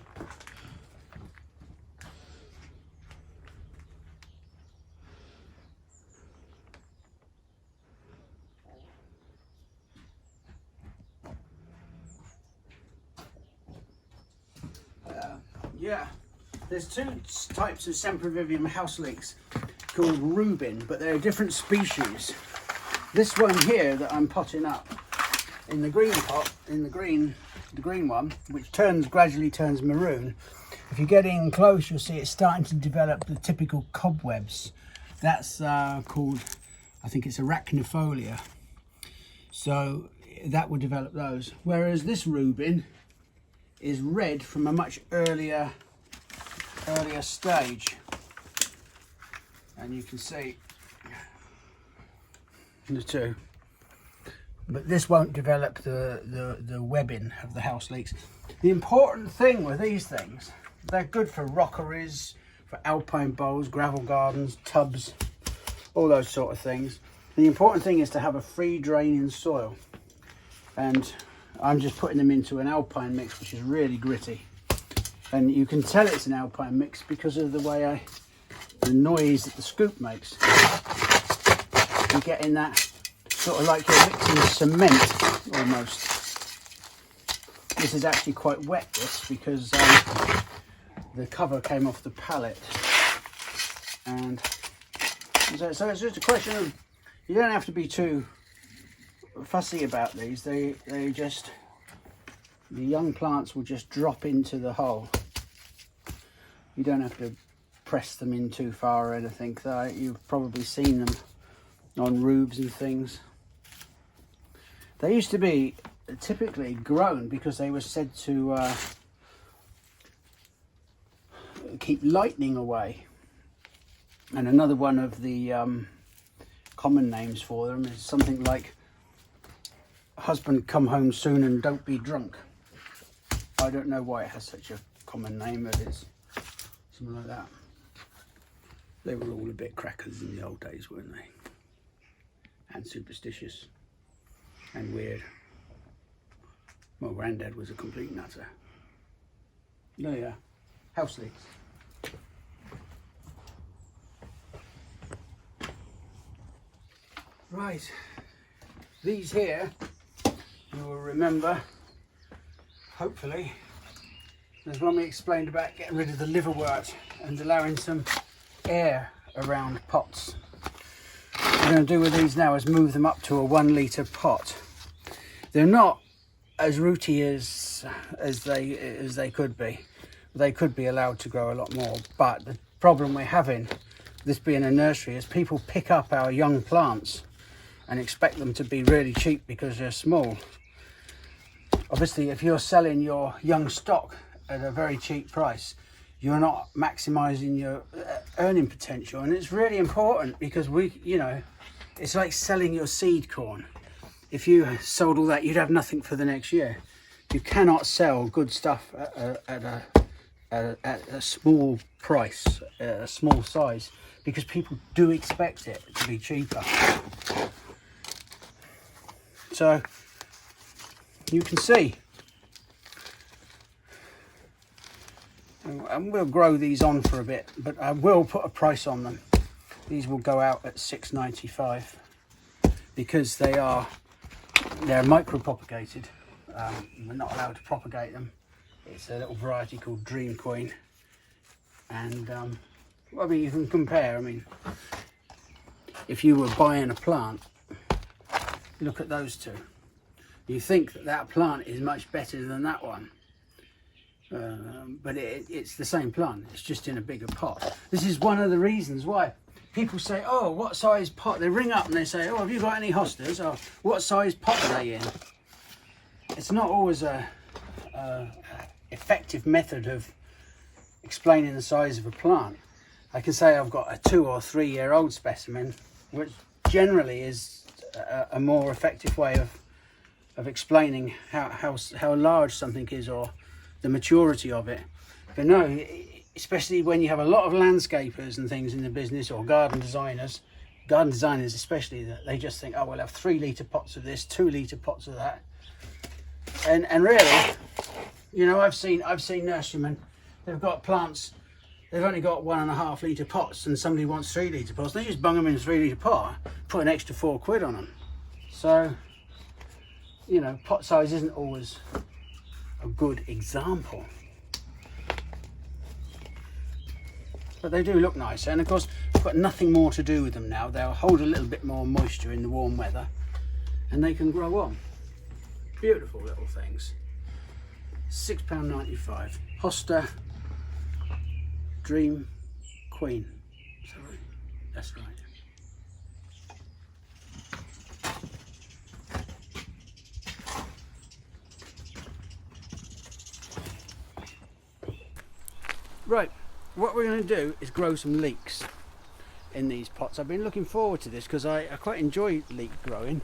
Yeah, there's 2 types of sempervivium houseleeks called Rubin, but they're different species. This one here that I'm potting up in the green pot, in the green one, which gradually turns maroon. If you get in close, you'll see it's starting to develop the typical cobwebs. That's called, I think it's arachnifolia. So that will develop those. Whereas this Rubin is red from a much earlier stage, and you can see the 2. But this won't develop the webbing of the houseleeks. The important thing with these things, they're good for rockeries, for alpine bowls, gravel gardens, tubs, all those sort of things. The important thing is to have a free draining soil, and I'm just putting them into an alpine mix, which is really gritty, and you can tell it's an alpine mix because of the way the noise that the scoop makes. You're getting that sort of like you're mixing cement almost. This is actually quite wet, this, because the cover came off the pallet, and so it's just a question of, you don't have to be too fussy about these. The young plants will just drop into the hole. You don't have to press them in too far or anything. You've probably seen them on roofs and things. They used to be typically grown because they were said to keep lightning away. And another one of the common names for them is something like husband come home soon and don't be drunk. I don't know why it has such a common name, but it's something like that. They were all a bit crackers in the old days, weren't they? And superstitious and weird. Well, Grandad was a complete nutter. No, yeah, houseleeks. Right, these here, you will remember, hopefully, there's one we explained about getting rid of the liverwort and allowing some air around pots. What we're going to do with these now is move them up to a 1 litre pot. They're not as rooty as they could be. They could be allowed to grow a lot more, but the problem we're having, this being a nursery, is people pick up our young plants and expect them to be really cheap because they're small. Obviously, if you're selling your young stock at a very cheap price, you're not maximising your earning potential, and it's really important because it's like selling your seed corn. If you sold all that, you'd have nothing for the next year. You cannot sell good stuff at a small price, a small size, because people do expect it to be cheaper. So you can see, and we'll grow these on for a bit, but I will put a price on them. These will go out at £6.95 because they're micro propagated. We're not allowed to propagate them. It's a little variety called Dream Queen, and I mean, you can compare. I mean, if you were buying a plant, look at those two. You think that that plant is much better than that one. But it's the same plant, it's just in a bigger pot. This is one of the reasons why people say, oh, what size pot? They ring up and they say, oh, have you got any hostas? Or what size pot are they in? It's not always a effective method of explaining the size of a plant. I can say I've got a 2 or 3 year old specimen, which generally is a more effective way of explaining how large something is, or the maturity of it. But no, especially when you have a lot of landscapers and things in the business, or garden designers especially, that they just think, oh, we'll have 3 litre pots of this, 2 litre pots of that. And really, you know, I've seen nurserymen, they've got plants, they've only got 1.5 litre pots, and somebody wants 3 litre pots. They just bung them in a 3 litre pot, put an extra £4 on them. So, you know, pot size isn't always a good example, but they do look nicer. And of course, I've got nothing more to do with them now. They'll hold a little bit more moisture in the warm weather, and they can grow on. Beautiful little things. £6.95. Hosta Dream Queen. Sorry, that's right. Right, what we're going to do is grow some leeks in these pots. I've been looking forward to this because I quite enjoy leek growing.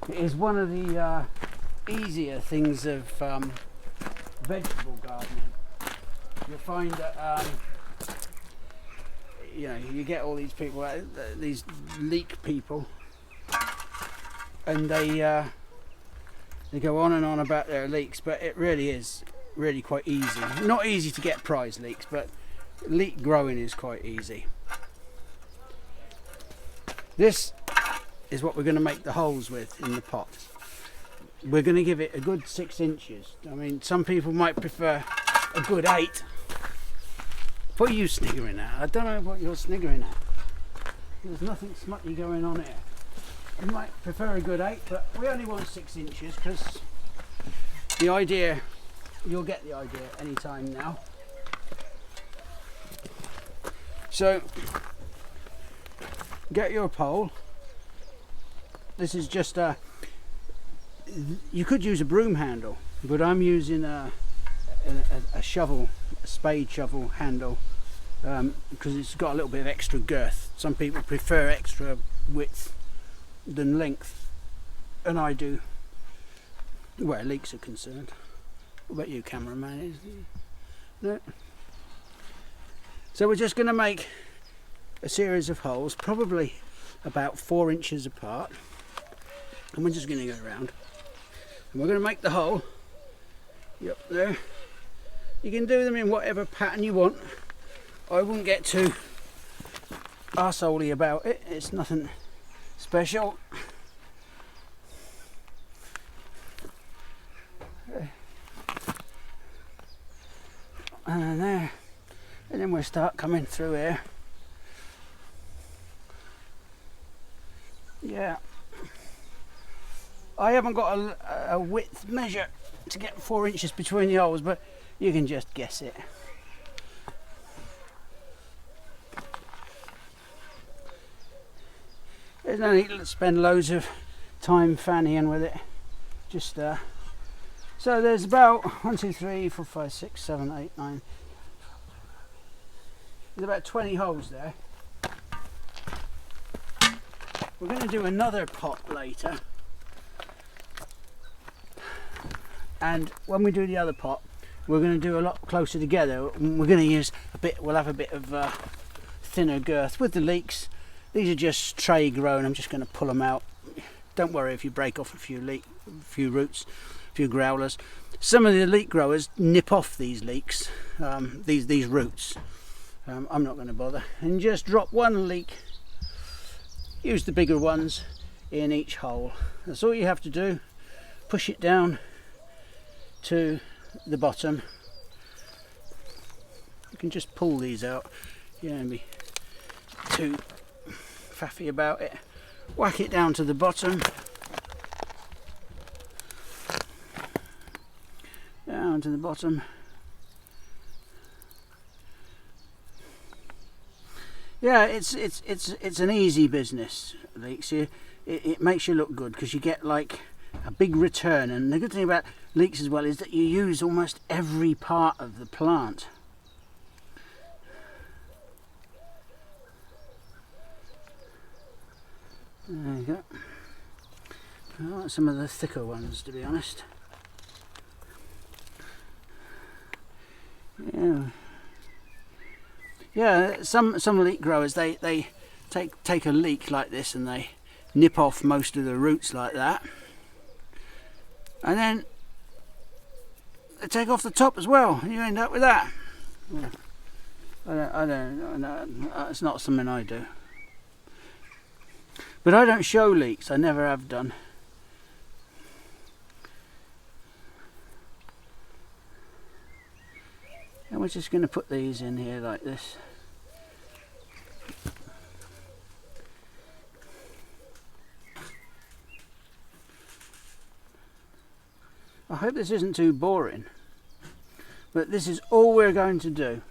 It is one of the easier things of vegetable gardening. You'll find that you know, you get all these people, these leek people, and they go on and on about their leeks, but it really is really quite easy. Not easy to get prize leeks, but leek growing is quite easy. This is what we're going to make the holes with in the pot. We're going to give it a good 6 inches. I mean, some people might prefer a good 8. What are you sniggering at? I don't know what you're sniggering at. There's nothing smutty going on here. You might prefer a good 8, but we only want 6 inches because the idea, you'll get the idea anytime now. So get your pole. This is just a, you could use a broom handle, but I'm using a shovel, a spade shovel handle, because it's got a little bit of extra girth. Some people prefer extra width than length, and I do where leeks are concerned. What about you, cameraman? No. So we're just going to make a series of holes, probably about 4 inches apart, and we're just going to go around, and we're going to make the hole. Yep, there. You can do them in whatever pattern you want. I wouldn't get too arseholey about it. It's nothing special. And there, and then we'll start coming through here. Yeah, I haven't got a width measure to get 4 inches between the holes, but you can just guess it. There's no need to spend loads of time fannying with it. Just so there's about 1, 2, 3, 4, 5, 6, 7, 8, 9. There's about 20 holes there. We're going to do another pot later, and when we do the other pot, we're going to do a lot closer together. We're going to use a bit. We'll have a bit of thinner girth with the leeks. These are just tray grown. I'm just going to pull them out. Don't worry if you break off a few roots, a few growlers. Some of the leek growers nip off these leeks, these roots. I'm not going to bother. And just drop one leek. Use the bigger ones in each hole. That's all you have to do. Push it down to the bottom. You can just pull these out. You don't be too faffy about it. Whack it down to the bottom. Down to the bottom. Yeah, it's an easy business, leeks. It makes you look good because you get like a big return, and the good thing about leeks as well is that you use almost every part of the plant. There you go. I like some of the thicker ones, to be honest. Yeah, some leek growers they take a leek like this and they nip off most of the roots like that, and then they take off the top as well, and you end up with that. I don't. It's not something I do. But I don't show leeks. I never have done. And we're just going to put these in here like this. I hope this isn't too boring, but this is all we're going to do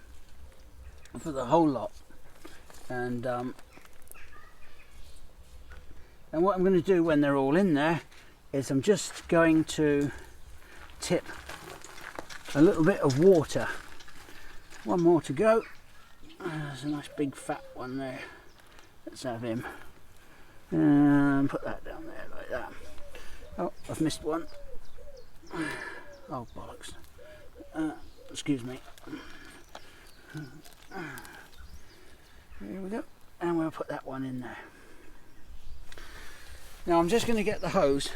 for the whole lot. And what I'm going to do when they're all in there is I'm just going to tip a little bit of water. One more to go. There's a nice big fat one there. Let's have him. And put that down there like that. Oh, I've missed one. Oh, bollocks. Excuse me. Here we go. And we'll put that one in there. Now I'm just going to get the hose.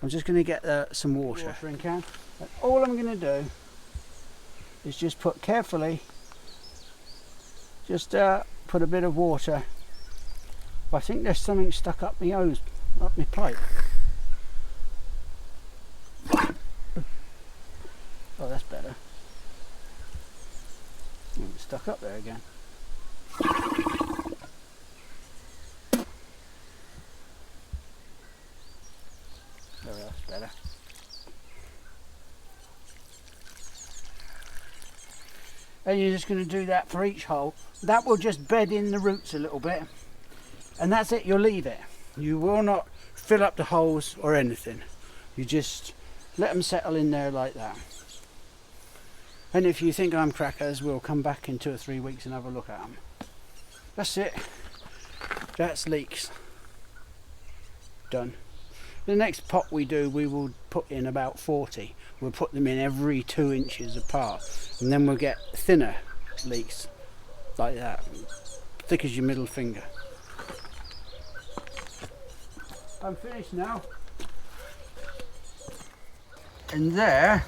I'm just going to get some water. Watering can. And all I'm going to do is just put carefully, just put a bit of water. I think there's something stuck up my hose, up my pipe. Oh, that's better. It's stuck up there again. Oh, that's better. And you're just going to do that for each hole. That will just bed in the roots a little bit, and that's it. You'll leave it. You will not fill up the holes or anything. You just let them settle in there like that. And if you think I'm crackers, we'll come back in 2 or 3 weeks and have a look at them. That's it. That's leeks. Done. The next pot we do, we will put in about 40. We'll put them in every 2 inches apart, and then we'll get thinner leeks like that, thick as your middle finger. I'm finished now. And there,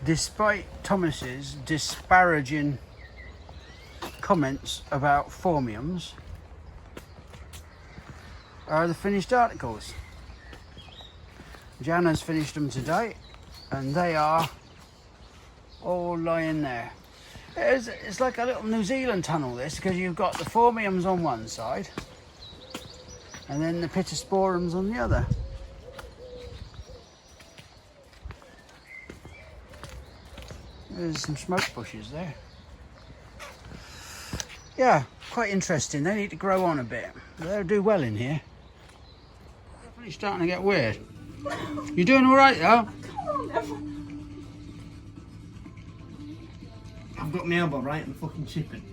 despite Thomas's disparaging comments about phormiums, are the finished articles. Jana's finished them today, and they are all lying there. It's like a little New Zealand tunnel, this, because you've got the phormiums on one side and then the pittosporums on the other. There's some smoke bushes there. Yeah, quite interesting. They need to grow on a bit. They'll do well in here. It's starting to get weird. You doing all right though? I've got my elbow right in the fucking chipping.